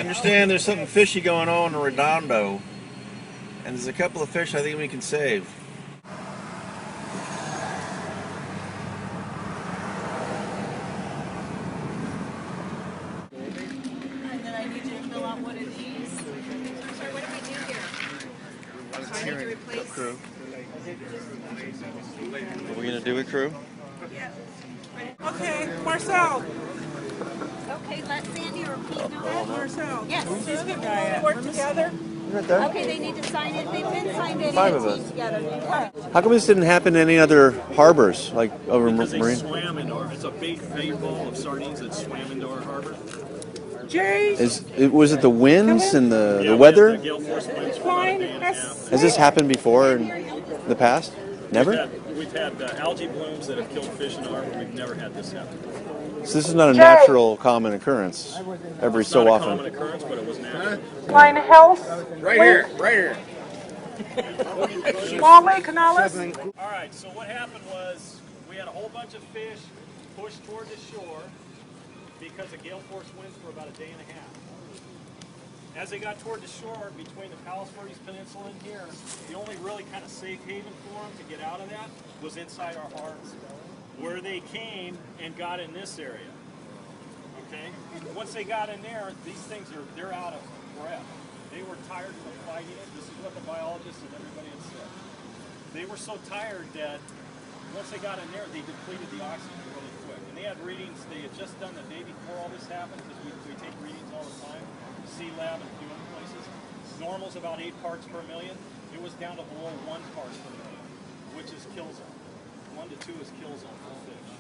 I understand there's something fishy going on in Redondo, and there's a couple of fish I think we can save. And then I need you to fill out one of these. Sorry, what do we do here? So I need to replace Crew. What are we gonna do with crew? Yeah. Okay, Marcel. Okay, let Sandy or Pete know that. Marcel. Yes. She's a good guy. We work together. Right there. Okay, they need to sign it. They've been signed in 5 of us. together. How come this didn't happen in any other harbors, like over Because they Marine? swam into our, it's a bait ball of sardines that swam into our harbor. Jay. Was it the winds and the Yeah, weather? we had the gale force winds for Fine. about a day and a half. Has this happened before in the past? Never? We've had algae blooms that have killed fish in the harbor. We've never had this happen. So this is not a natural common occurrence every It's so not a often. common occurrence, but it was natural. Line Health. Right here, right here. Small Lake Canales. All right, so what happened was we had a whole bunch of fish pushed toward the shore because of gale force winds for about a day and a half. As they got toward the shore, between the Palos Verdes Peninsula and here, the only really kind of safe haven for them to get out of that was inside our harbors, where they came and got in this area. Okay? Once they got in there, these things they're out of breath. They were tired from fighting it. This is what the biologists and everybody had said. They were so tired that once they got in there, they depleted the oxygen really quick. And they had readings they had just done the day before all this happened, because we take readings all the time. Sea Lab and a few other places. Normal's about 8 parts per million. It was down to below 1 part per million, which is kill zone. 1 to 2 is kill zone for fish.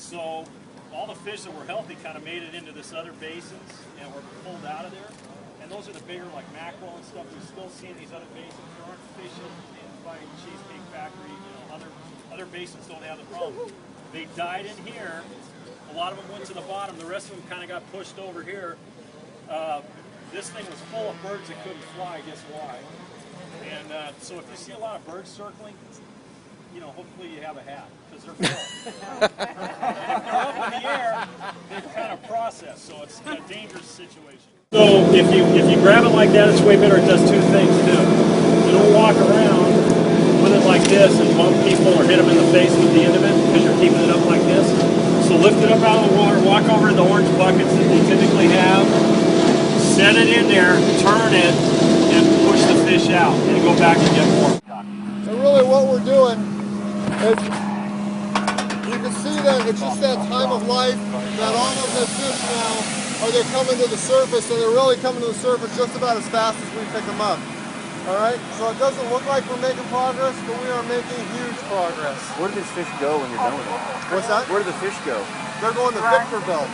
So all the fish that were healthy kind of made it into this other basins and were pulled out of there. And those are the bigger, like mackerel and stuff. We still see in these other basins. There aren't fish in by Cheesecake Factory. You know, other basins don't have the problem. They died in here. A lot of them went to the bottom. The rest of them kind of got pushed over here. This thing was full of birds that couldn't fly, guess why? And so if you see a lot of birds circling, you know, hopefully you have a hat, because they're full. And if they're up in the air, they've kind of processed, so it's a dangerous situation. So if you grab it like that, it's way better. It does 2 things too. You don't walk around with it like this and bump people or hit them in the face with the end of it, because you're keeping it up like this. So lift it up out of the water, walk over to the orange buckets that they typically have, set it in there, turn it, and push the fish out, and go back and get more. So really what we're doing is, you can see that it's just that time of life that all of the fish now, they're coming to the surface, and they're really coming to the surface just about as fast as we pick them up. Alright, so it doesn't look like we're making progress, but we are making huge progress. Where do these fish go when you're done with them? What's that? Where do the fish go? They're going to Victorville,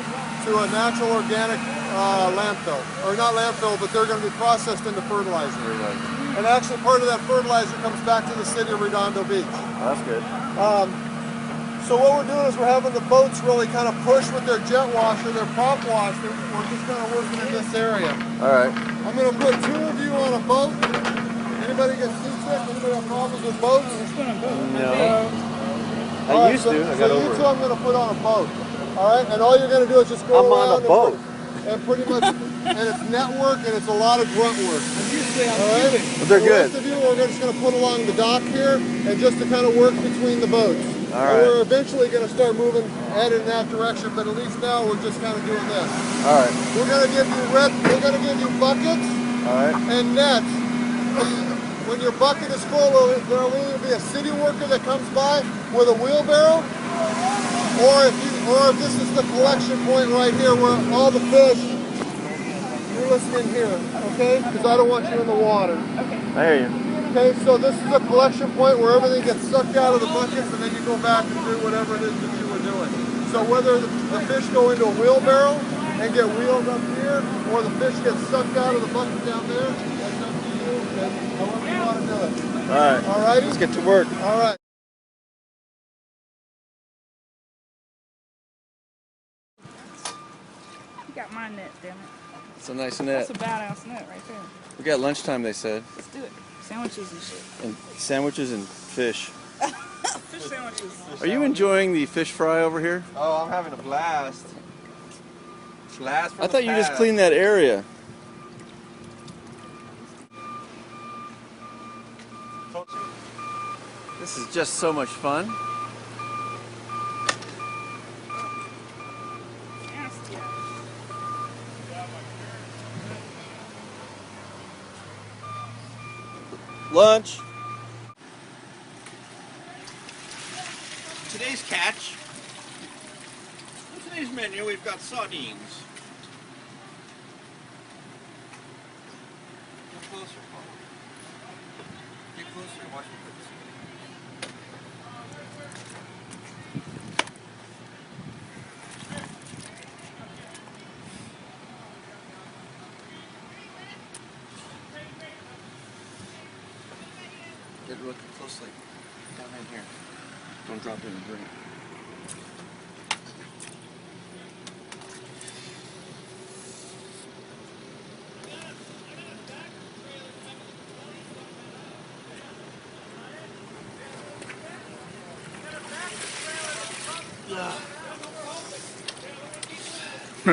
to a natural organic landfill. Or not landfill, but they're going to be processed into fertilizer. And actually part of that fertilizer comes back to the city of Redondo Beach. Oh, that's good. So what we're doing is we're having the boats really kind of push with their jet washer, their prop wash. We're just kind of working in this area. All right. I'm going to put 2 of you on a boat. Anybody get seasick? Anybody have problems with boats? No. I used to. I got so over you it. 2 I'm going to put on a boat. All right, and all you're going to do is just go I'm around on a boat. and pretty much, and it's network and it's a lot of grunt work. Usually I'm All right? But they're the good. rest of you, we're just going to put along the dock here and just to kind of work between the boats. All And right. we're eventually going to start moving, headed in that direction, but at least now we're just kind of doing this. All right. We're going to give you buckets All right. and nets. When your bucket is full, there will either be a city worker that comes by with a wheelbarrow, or if this is the collection point right here where all the fish, you're listening here, okay? Because I don't want you in the water. I hear you. Okay, so this is a collection point where everything gets sucked out of the buckets and then you go back and do whatever it is that you were doing. So whether the fish go into a wheelbarrow and get wheeled up here, or the fish get sucked out of the bucket down there, that's up to you, and however you want to do it. All right. All righty? Let's get to work. All right. You got my net, damn it. It's a nice net. That's a badass net right there. We got lunchtime, they said. Let's do it. Sandwiches and shit. And sandwiches and fish. Fish sandwiches. Are you enjoying the fish fry over here? Oh, I'm having a blast. Last from I the thought you just past. cleaned that area. This is just so much fun. Nasty. Lunch. Today's catch. On today's menu, we've got sardines. Get closer, Paul. Get closer and watch me put this. Look closely. Down in here. Don't drop it in the drink.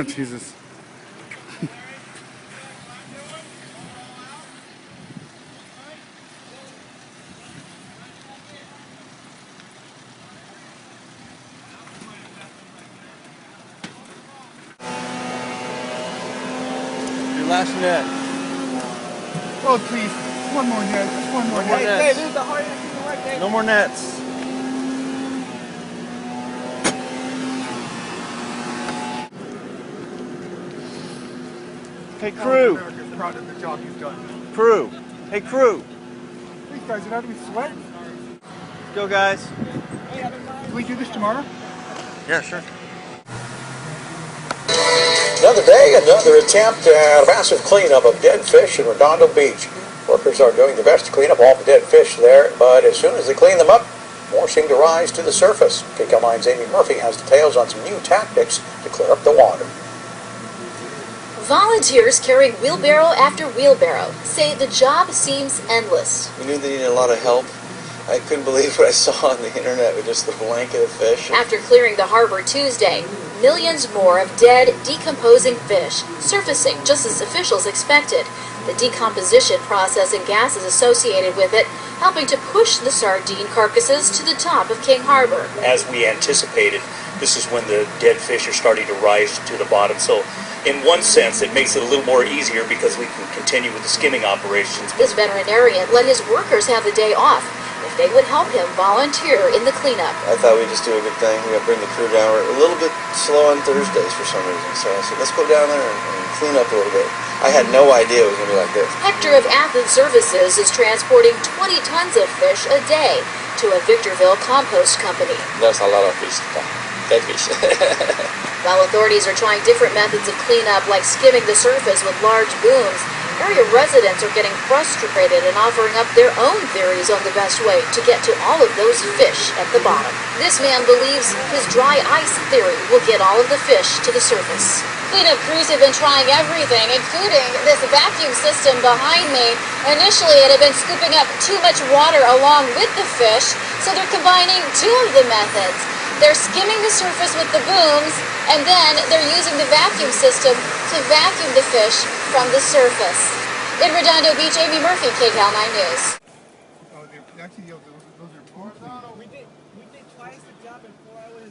Jesus. Your last net. Oh, please. One more net. Just one more No more net. nets. This is the hardest thing to work, Dave. No more nets. Hey crew. America's proud of the job you've done. Crew. Hey crew. These guys, it had to be sweat. Let's go, guys. Can we do this tomorrow? Yeah, sure. Another day, another attempt at a massive cleanup of dead fish in Redondo Beach. Workers are doing their best to clean up all the dead fish there, but as soon as they clean them up, more seem to rise to the surface. KCAL 9's Amy Murphy has details on some new tactics to clear up the water. Volunteers carrying wheelbarrow after wheelbarrow say the job seems endless. We knew they needed a lot of help. I couldn't believe what I saw on the internet with just the blanket of fish. After clearing the harbor Tuesday, millions more of dead, decomposing fish surfacing just as officials expected. The decomposition process and gases associated with it helping to push the sardine carcasses to the top of King Harbor. As we anticipated, this is when the dead fish are starting to rise to the bottom. So in one sense, it makes it a little more easier because we can continue with the skimming operations. This veterinarian let his workers have the day off if they would help him volunteer in the cleanup. I thought we'd just do a good thing. We gotta bring the crew down. We're a little bit slow on Thursdays for some reason. So I said, let's go down there and clean up a little bit. I had no idea it was gonna be like this. Hector of Athens Services is transporting 20 tons of fish a day to a Victorville compost company. That's a lot of fish. Dead fish. While authorities are trying different methods of cleanup like skimming the surface with large booms, area residents are getting frustrated and offering up their own theories on the best way to get to all of those fish at the bottom. This man believes his dry ice theory will get all of the fish to the surface. Cleanup crews have been trying everything, including this vacuum system behind me. Initially, it had been scooping up too much water along with the fish, so they're combining two of the methods. They're skimming the surface with the booms, and then they're using the vacuum system to vacuum the fish from the surface. In Redondo Beach, Amy Murphy, KCAL 9 News. Oh, actually, those are pork. No, we did twice the job in 4 hours.